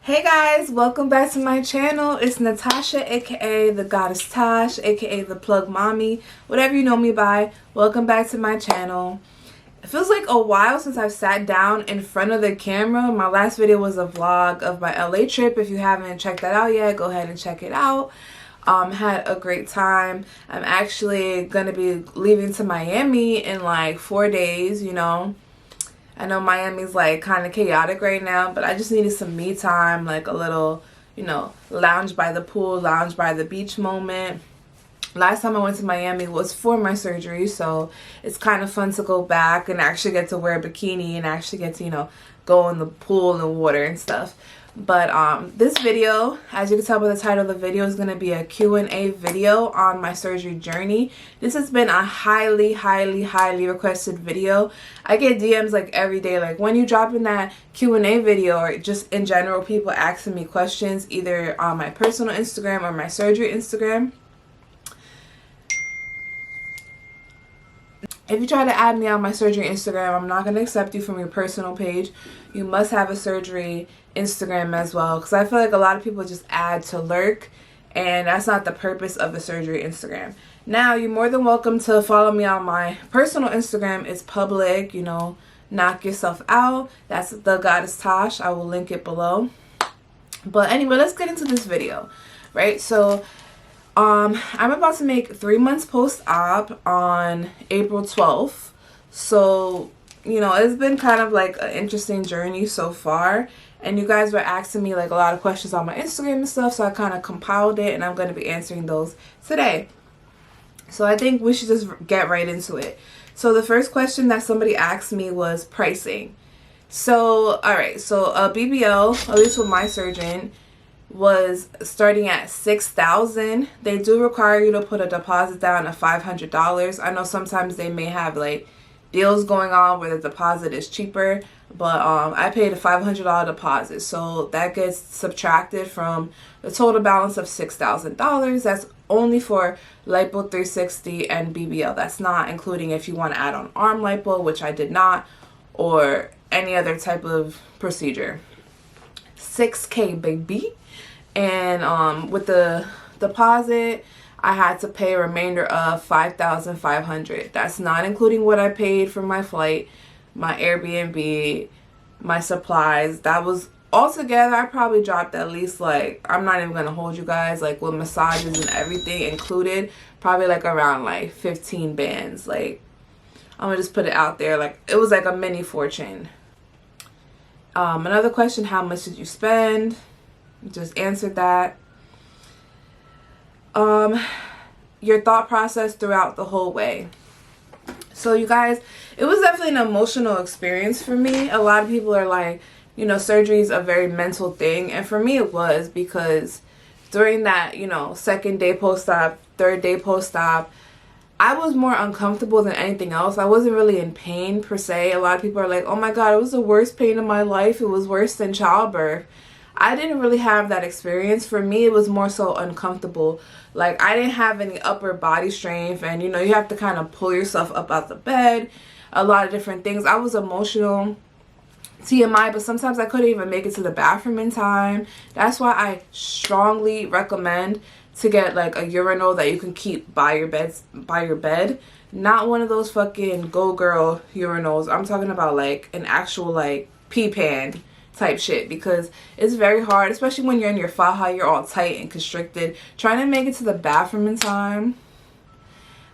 Hey guys, welcome back to my channel. It's Natasha, aka the Goddess Tash, aka the Plug Mommy, whatever you know me by. Welcome back to my channel. It feels like a while since I've sat down in front of the camera. My last video was a vlog of my LA trip. If you haven't checked that out yet, go ahead and check it out. Had a great time. I'm actually gonna be leaving to Miami in like 4 days, you know. I know Miami's like kind of chaotic right now, but I just needed some me time, like a little, you know, lounge by the pool, lounge by the beach moment. Last time I went to Miami was for my surgery, so it's kind of fun to go back and actually get to wear a bikini and actually get to, you know, go in the pool and water and stuff. But this video, as you can tell by the title of the video, is going to be a Q&A video on my surgery journey. This has been a highly requested video. I get DMs like every day, like when you drop in that Q&A video, or just in general, people asking me questions either on my personal Instagram or my surgery Instagram. If you try to add me on my surgery Instagram, I'm not going to accept you from your personal page. You must have a surgery Instagram as well, because I feel like a lot of people just add to lurk, and that's not the purpose of the surgery Instagram. Now, you're more than welcome to follow me on my personal Instagram. It's public, you know, knock yourself out. That's the Goddess Tash. I will link it below. But anyway, let's get into this video, right? So I'm about to make 3 months post-op on April 12th. So, you know, it's been kind of like an interesting journey so far. And you guys were asking me like a lot of questions on my Instagram and stuff. So I kind of compiled it and I'm going to be answering those today. So I think we should just get right into it. So the first question that somebody asked me was pricing. So, alright, so a BBL, at least with my surgeon, was starting at $6,000. They do require you to put a deposit down of $500. I know sometimes they may have like deals going on where the deposit is cheaper, but I paid a $500 deposit, so that gets subtracted from the total balance of $6,000. That's only for lipo 360 and BBL. That's not including if you want to add on arm lipo, which I did not, or any other type of procedure. $6K baby. And with the deposit, I had to pay a remainder of $5,500. That's not including what I paid for my flight, my Airbnb, my supplies. That was altogether, I probably dropped at least like, I'm not even gonna hold you guys, like with massages and everything included, probably like around like 15 bands. Like, I'm gonna just put it out there, like it was like a mini fortune. Another question, how much did you spend? Just answered that. Your thought process throughout the whole way. So you guys, it was definitely an emotional experience for me. A lot of people are like, you know, surgery is a very mental thing, and for me it was, because during that, you know, second day post-op, third day post-op, I was more uncomfortable than anything else. I wasn't really in pain per se. A lot of people are like, oh my god, it was the worst pain of my life. It was worse than childbirth. I didn't really have that experience. For me, it was more so uncomfortable. Like, I didn't have any upper body strength, and you know, you have to kind of pull yourself up out the bed, a lot of different things. I was emotional, TMI, but sometimes I couldn't even make it to the bathroom in time. That's why I strongly recommend to get like a urinal that you can keep by your bed, not one of those fucking Go Girl urinals. I'm talking about like an actual like pee pan type shit, because it's very hard, especially when you're in your faja, you're all tight and constricted, trying to make it to the bathroom in time.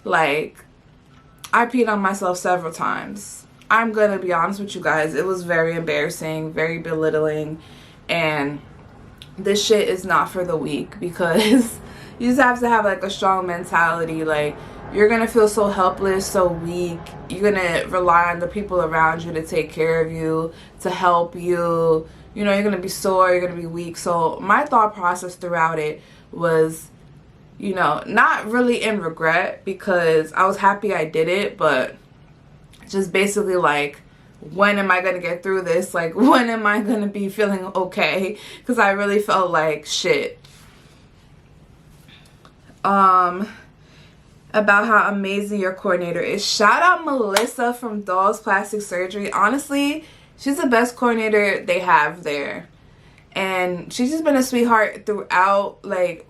Like, I peed on myself several times. I'm gonna be honest with you guys, it was very embarrassing, very belittling, and this shit is not for the weak, because you just have to have like a strong mentality. Like, you're gonna feel so helpless, so weak. You're gonna rely on the people around you to take care of you, to help you. You know, you're gonna be sore, you're gonna be weak. So my thought process throughout it was, you know, not really in regret, because I was happy I did it, but just basically like, when am I gonna get through this? Like, when am I gonna be feeling okay? Because I really felt like shit. About how amazing your coordinator is. Shout out Melissa from Dolls Plastic Surgery. Honestly, she's the best coordinator they have there. And she's just been a sweetheart throughout. Like,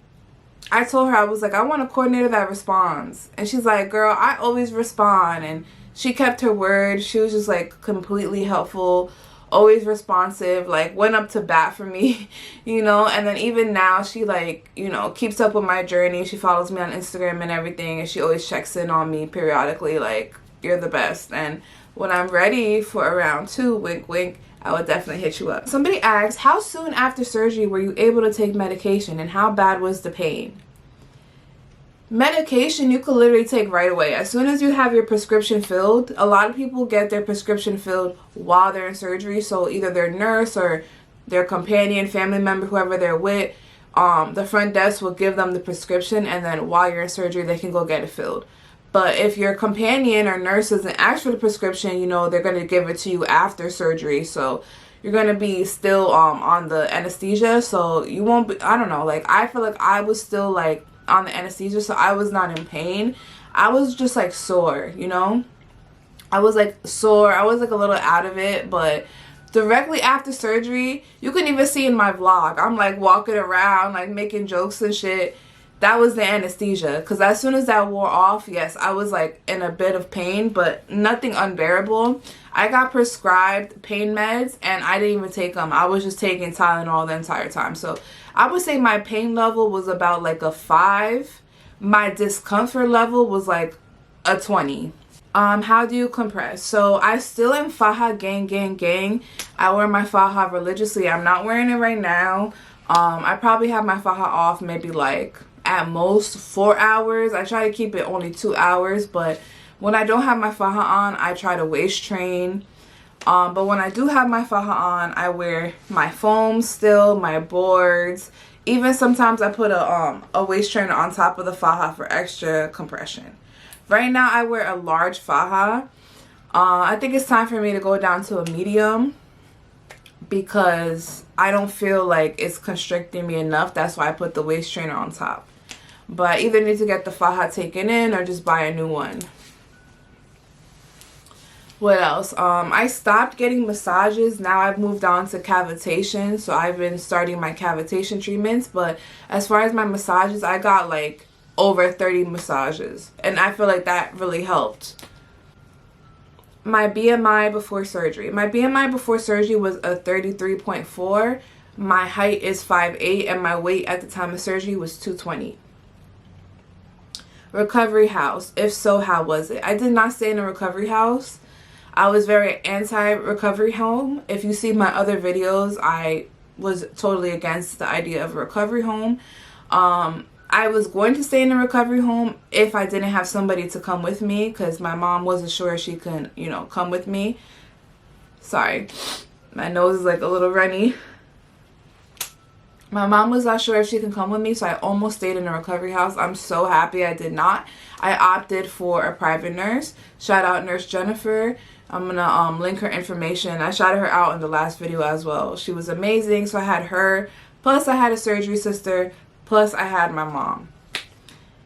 I told her, I was like, I want a coordinator that responds. And she's like, girl, I always respond. And she kept her word. She was just like completely helpful, always responsive, like went up to bat for me, you know. And then even now she, like, you know, keeps up with my journey. She follows me on Instagram and everything, and she always checks in on me periodically, like, you're the best. And when I'm ready for a round 2, wink wink, I would definitely hit you up. Somebody asked, how soon after surgery were you able to take medication, and how bad was the pain? Medication you could literally take right away. As soon as you have your prescription filled, a lot of people get their prescription filled while they're in surgery. So either their nurse or their companion, family member, whoever they're with, the front desk will give them the prescription, and then while you're in surgery, they can go get it filled. But if your companion or nurse doesn't ask for the prescription, you know, they're going to give it to you after surgery. So you're going to be still on the anesthesia. So you won't be, I don't know, like, I feel like I was still, like, on the anesthesia, so I was not in pain. I was just, like, sore, you know? I was, like, sore. I was, like, a little out of it, but directly after surgery, you can even see in my vlog, I'm, like, walking around, like, making jokes and shit. That was the anesthesia, because as soon as that wore off, yes, I was, like, in a bit of pain, but nothing unbearable. I got prescribed pain meds, and I didn't even take them. I was just taking Tylenol the entire time. So I would say my pain level was about, like, a 5. My discomfort level was, like, a 20. How do you compress? So I still am faja gang. I wear my faja religiously. I'm not wearing it right now. I probably have my faja off maybe, like, at most 4 hours. I try to keep it only 2 hours, but when I don't have my faja on, I try to waist train. But when I do have my faja on, I wear my foams still, my boards. Even sometimes I put a waist trainer on top of the faja for extra compression. Right now I wear a large faja. I think it's time for me to go down to a medium because I don't feel like it's constricting me enough. That's why I put the waist trainer on top. But I either need to get the faja taken in or just buy a new one. What else? I stopped getting massages. Now I've moved on to cavitation. So I've been starting my cavitation treatments. But as far as my massages, I got like over 30 massages. And I feel like that really helped. My BMI before surgery. My BMI before surgery was a 33.4. My height is 5'8", and my weight at the time of surgery was 220. Recovery house. If so, how was it? I did not stay in a recovery house. I was very anti-recovery home. If you see my other videos, I was totally against the idea of a recovery home. I was going to stay in a recovery home if I didn't have somebody to come with me, because my mom wasn't sure she could, you know, come with me. Sorry, my nose is like a little runny. My mom was not sure if she can come with me, so I almost stayed in a recovery house. I'm so happy I did not. I opted for a private nurse. Shout out Nurse Jennifer. I'm gonna link her information. I shouted her out in the last video as well. She was amazing. So I had her, plus I had a surgery sister, plus I had my mom.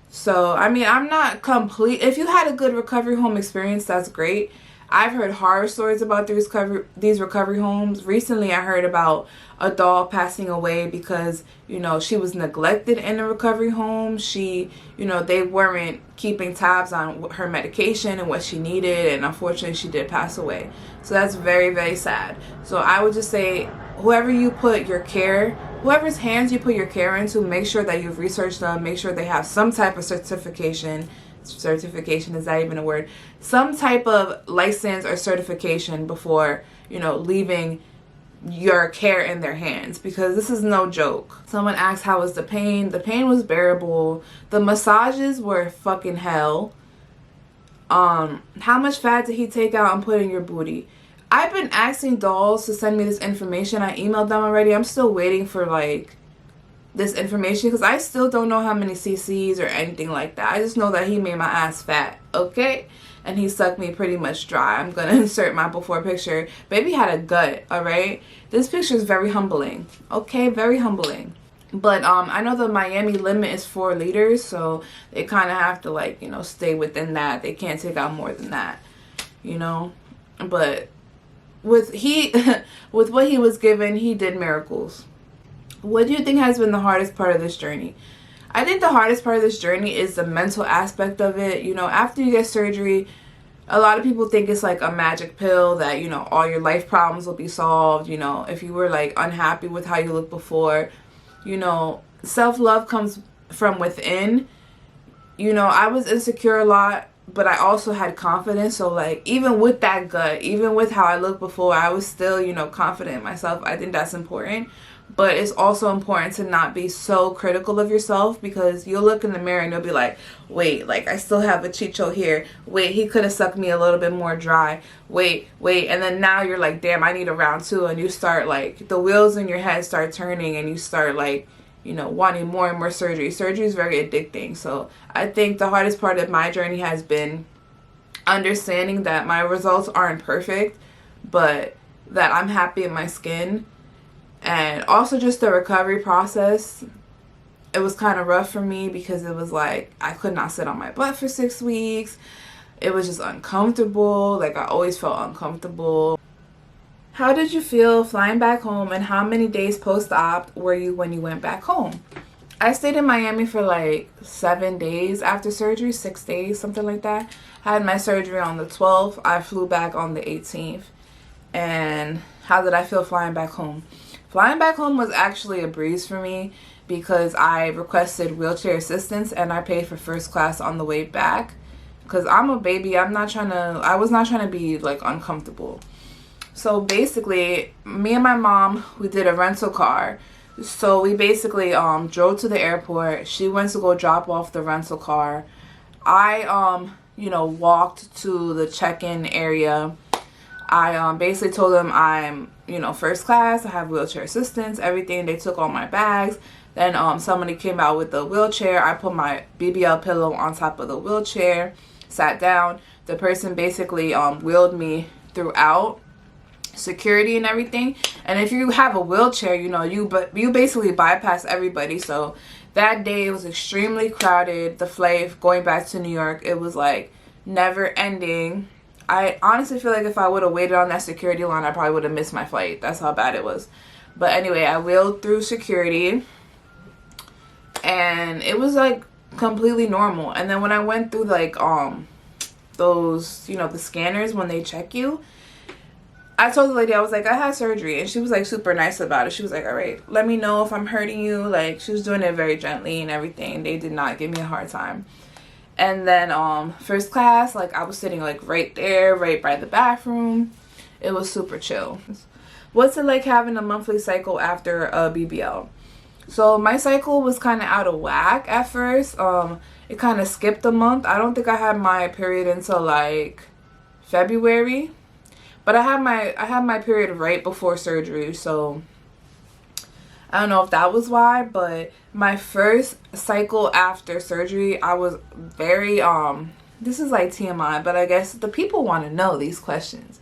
So I mean, I'm not complete. If you had a good recovery home experience, that's great. I've heard horror stories about these recovery homes. Recently, I heard about a doll passing away because, you know, she was neglected in a recovery home. She, you know, they weren't keeping tabs on her medication and what she needed, and unfortunately, she did pass away. So that's very, very sad. So I would just say, whoever you put your care, whoever's hands you put your care into, make sure that you've researched them, make sure they have some type of certification, is that even a word? Some type of license or certification before, you know, leaving your care in their hands, because this is no joke. Someone asked, how was the pain? The pain was bearable. The massages were fucking hell. How much fat did he take out and put in your booty? I've been asking dolls to send me this information. I emailed them already. I'm still waiting for like this information because I still don't know how many cc's or anything like that. I just know that he made my ass fat, okay? And he sucked me pretty much dry. I'm gonna insert my before picture. Baby had a gut, all right? This picture is very humbling, okay? Very humbling. But I know the Miami limit is 4 liters, so they kind of have to, like, you know, stay within that. They can't take out more than that, you know? But with what he was given, he did miracles. What do you think has been the hardest part of this journey? I think the hardest part of this journey is the mental aspect of it. You know, after you get surgery, a lot of people think it's like a magic pill that, you know, all your life problems will be solved. You know, if you were like unhappy with how you looked before, you know, self-love comes from within. You know, I was insecure a lot, but I also had confidence. So like, even with that gut, even with how I looked before, I was still, you know, confident in myself. I think that's important. But it's also important to not be so critical of yourself, because you'll look in the mirror and you'll be like, wait, like I still have a chicho here. Wait, he could have sucked me a little bit more dry. Wait. And then now you're like, damn, I need a round two. And you start like, the wheels in your head start turning and you start like, you know, wanting more and more surgery. Surgery is very addicting. So I think the hardest part of my journey has been understanding that my results aren't perfect, but that I'm happy in my skin. And also just the recovery process. It was kind of rough for me because it was like I could not sit on my butt for 6 weeks. It was just uncomfortable. Like I always felt uncomfortable. How did you feel flying back home, and how many days post-op were you when you went back home? I stayed in Miami for like 7 days after surgery, 6 days, something like that. I had my surgery on the 12th. I flew back on the 18th. And how did I feel flying back home? Flying back home was actually a breeze for me because I requested wheelchair assistance and I paid for first class on the way back. Because I'm a baby, I was not trying to be like uncomfortable. So basically, me and my mom, we did a rental car. So we basically drove to the airport. She went to go drop off the rental car. I you know, walked to the check-in area. I basically told them I'm, you know, first class, I have wheelchair assistance, everything. They took all my bags. Then somebody came out with the wheelchair. I put my BBL pillow on top of the wheelchair, sat down. The person basically wheeled me throughout security and everything. And if you have a wheelchair, you know, you basically bypass everybody. So that day it was extremely crowded. The flight going back to New York, it was like never ending. I honestly feel like if I would have waited on that security line, I probably would have missed my flight. That's how bad it was. But anyway, I wheeled through security and it was like completely normal. And then when I went through like those, you know, the scanners when they check you, I told the lady, I was like, I had surgery, and she was like super nice about it. She was like, all right, let me know if I'm hurting you. Like, she was doing it very gently and everything. They did not give me a hard time. And then first class, like I was sitting like right there, right by the bathroom. It was super chill. What's it like having a monthly cycle after a BBL? So my cycle was kind of out of whack at first. It kind of skipped a month. I don't think I had my period until like February. But I had my period right before surgery, so I don't know if that was why, but my first cycle after surgery, I was very this is like TMI, but I guess the people want to know these questions.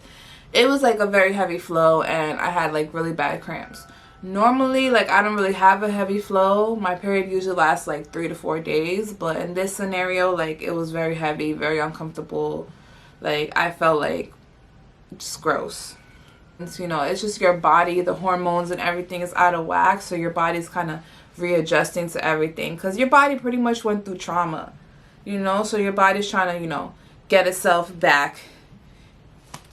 It was like a very heavy flow, and I had like really bad cramps. Normally, like I don't really have a heavy flow. My period usually lasts like 3 to 4 days, but in this scenario, like it was very heavy, very uncomfortable. Like I felt like just gross. It's, you know, it's just your body, the hormones and everything is out of whack, so your body's kind of readjusting to everything because your body pretty much went through trauma, you know, so your body's trying to, you know, get itself back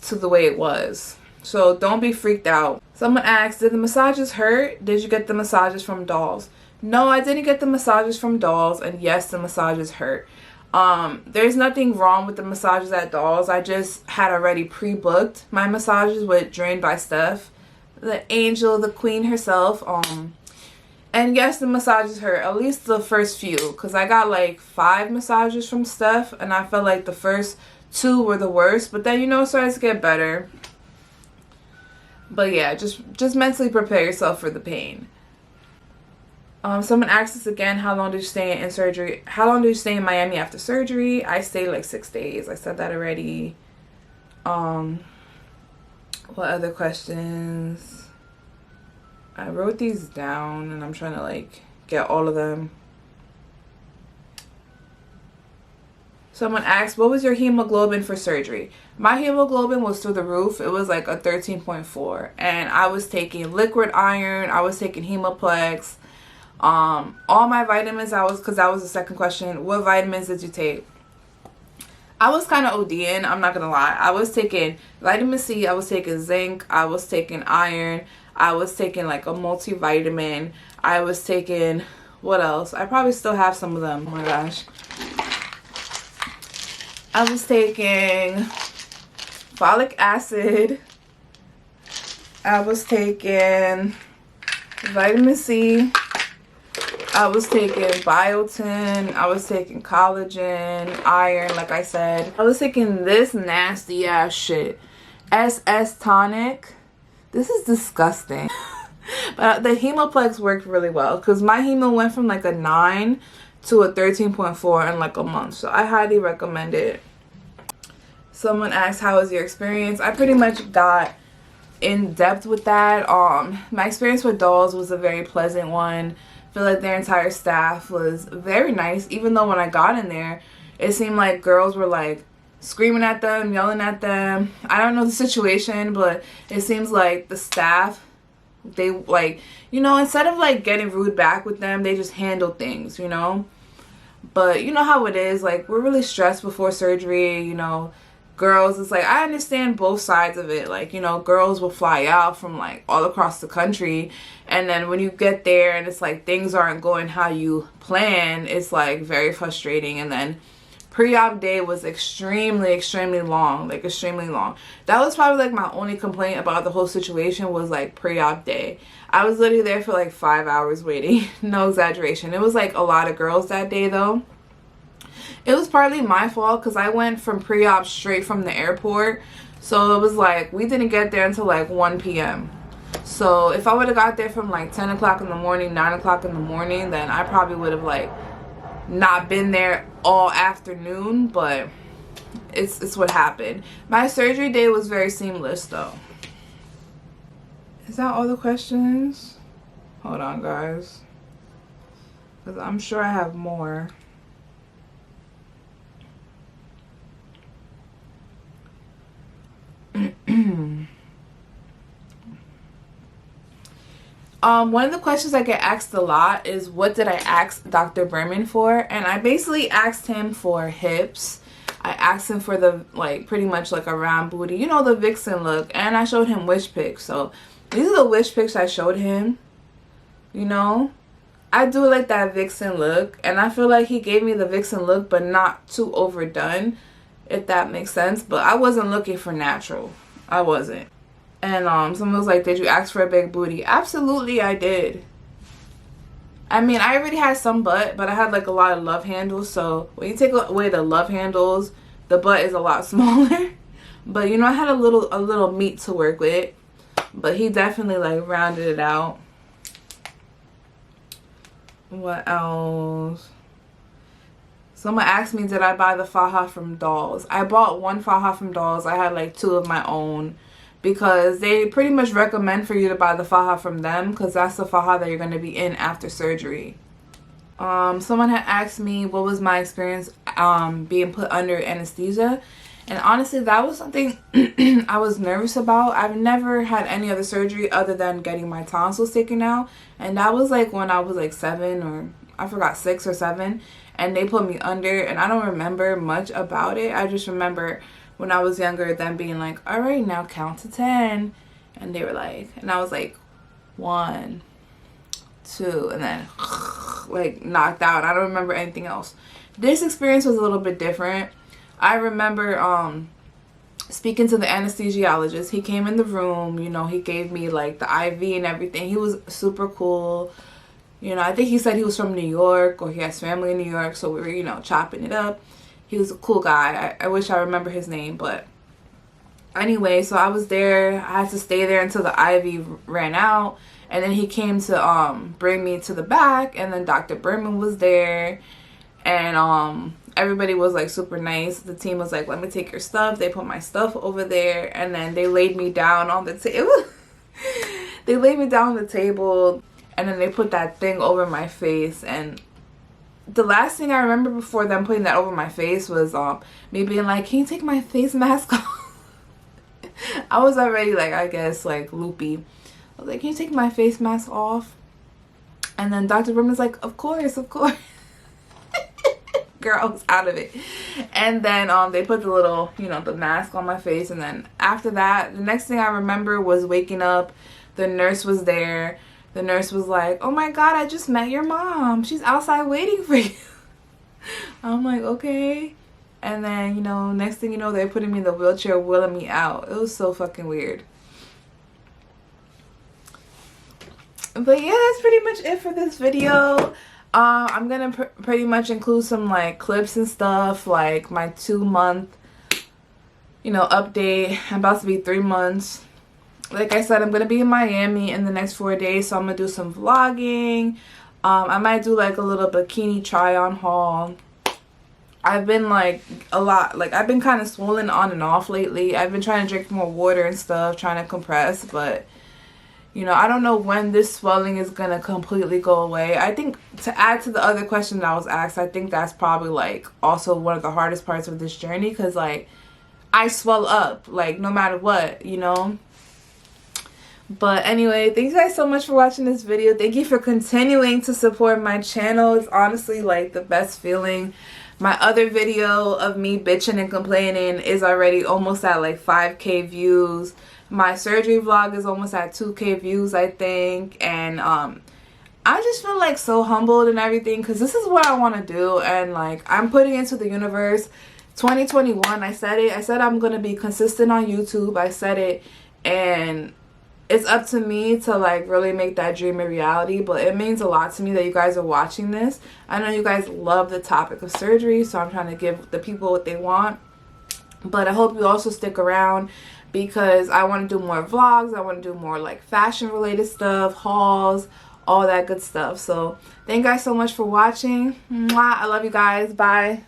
to the way it was. So don't be freaked out. Someone asked, did the massages hurt? Did you get the massages from dolls? No, I didn't get the massages from dolls, and yes, the massages hurt. There's nothing wrong with the massages at Dolls. I just had already pre-booked my massages with Drained by Steph, the angel, the queen herself. And yes, the massages hurt, at least the first few, because I got like 5 massages from Steph, and I felt like the first 2 were the worst, but then, you know, it started to get better. But yeah, just mentally prepare yourself for the pain. Someone asked us again, how long did you stay in surgery? How long did you stay in Miami after surgery? I stayed like 6 days. I said that already. What other questions? I wrote these down and I'm trying to like get all of them. Someone asked, what was your hemoglobin for surgery? My hemoglobin was through the roof. It was like a 13.4. And I was taking liquid iron. I was taking Hemoplex. All my vitamins, because that was the second question. What vitamins did you take? I was kind of ODing, I'm not going to lie. I was taking vitamin C. I was taking zinc. I was taking iron. I was taking like a multivitamin. I was taking, what else? I probably still have some of them. Oh my gosh. I was taking folic acid. I was taking vitamin C. I was taking biotin. I was taking collagen, iron, like I said. I was taking this nasty ass shit. SS tonic. This is disgusting. But the Hemoplex worked really well because my hemo went from like a 9 to a 13.4 in like a month. So I highly recommend it. Someone asked, how was your experience? I pretty much got in depth with that. My experience with dolls was a very pleasant one. I feel like their entire staff was very nice. Even though when I got in there, it seemed like girls were like screaming at them, yelling at them. I don't know the situation, but it seems like the staff, they like, you know, instead of like getting rude back with them, they just handle things, you know. But you know how it is, like we're really stressed before surgery, you know. Girls, it's like I understand both sides of it. Like, you know, girls will fly out from like all across the country, and then when you get there and it's like things aren't going how you plan, it's like very frustrating. And then pre-op day was extremely long, like extremely long. That was probably like my only complaint about the whole situation was like pre-op day. I was literally there for like 5 hours waiting. No exaggeration. It was like a lot of girls that day though. It was partly my fault because I went from pre-op straight from the airport. So it was like we didn't get there until like 1 p.m. So if I would have got there from like 10 o'clock in the morning, 9 o'clock in the morning, then I probably would have like not been there all afternoon. But it's what happened. My surgery day was very seamless though. Is that all the questions? Hold on, guys, because I'm sure I have more. One of the questions I get asked a lot is what did I ask Dr. Berman for? And I basically asked him for hips. I asked him for the like pretty much like a round booty, you know, the vixen look, and I showed him wish pics. So these are the wish pics I showed him. You know, I do like that vixen look, and I feel like he gave me the vixen look but not too overdone, if that makes sense. But I wasn't looking for natural. I wasn't. And someone was like, did you ask for a big booty? Absolutely I did. I mean, I already had some butt, but I had like a lot of love handles. So when you take away the love handles, the butt is a lot smaller. But you know, I had a little meat to work with. But he definitely like rounded it out. What else? Someone asked me, did I buy the faja from Dolls? I bought one faja from Dolls. I had like 2 of my own because they pretty much recommend for you to buy the faja from them because that's the faja that you're going to be in after surgery. Someone had asked me what was my experience being put under anesthesia. And honestly, that was something I was nervous about. I've never had any other surgery other than getting my tonsils taken out. And that was like when I was like 7 or I forgot 6 or 7. And they put me under, and I don't remember much about it. I just remember when I was younger, them being like, all right, now count to 10. And they were like, and I was like, 1, 2, and then like knocked out. I don't remember anything else. This experience was a little bit different. I remember speaking to the anesthesiologist. He came in the room, you know, he gave me like the IV and everything. He was super cool. You know, I think he said he was from New York or he has family in New York. So we were, you know, chopping it up. He was a cool guy. I wish I remember his name. But anyway, so I was there. I had to stay there until the IV ran out. And then he came to bring me to the back. And then Dr. Berman was there. And everybody was like super nice. The team was like, let me take your stuff. They put my stuff over there. And then they laid me down on the table. They laid me down on the table. And then they put that thing over my face, and the last thing I remember before them putting that over my face was me being like, can you take my face mask off? I was already like, I guess like loopy. I was like, can you take my face mask off? And then Dr. Brim was like, of course, of course. Girl, I was out of it. And then they put the little, you know, the mask on my face. And then after that, the next thing I remember was waking up. The nurse was there. The nurse was like, oh my God, I just met your mom. She's outside waiting for you. I'm like, okay. And then, you know, next thing you know, they're putting me in the wheelchair, wheeling me out. It was so fucking weird. But yeah, that's pretty much it for this video. I'm gonna pretty much include some like clips and stuff, like my 2-month, you know, update. I'm about to be 3 months. Like I said, I'm gonna be in Miami in the next 4 days, so I'm gonna do some vlogging. I might do like a little bikini try on haul. I've been like I've been kind of swollen on and off lately. I've been trying to drink more water and stuff, trying to compress, but you know, I don't know when this swelling is going to completely go away. I think, to add to the other question that I was asked, I think that's probably, like, also one of the hardest parts of this journey. Because, like, I swell up, like, no matter what, you know. But anyway, thank you guys so much for watching this video. Thank you for continuing to support my channel. It's honestly, like, the best feeling. My other video of me bitching and complaining is already almost at, like, 5K views. My surgery vlog is almost at 2K views, I think. And I just feel like so humbled and everything, because this is what I want to do. And like, I'm putting into the universe 2021. I said it. I said I'm going to be consistent on YouTube. I said it. And it's up to me to like really make that dream a reality. But it means a lot to me that you guys are watching this. I know you guys love the topic of surgery, so I'm trying to give the people what they want. But I hope you also stick around, because I want to do more vlogs. I want to do more like fashion related stuff, hauls, all that good stuff. So thank you guys so much for watching. Mwah, I love you guys. Bye.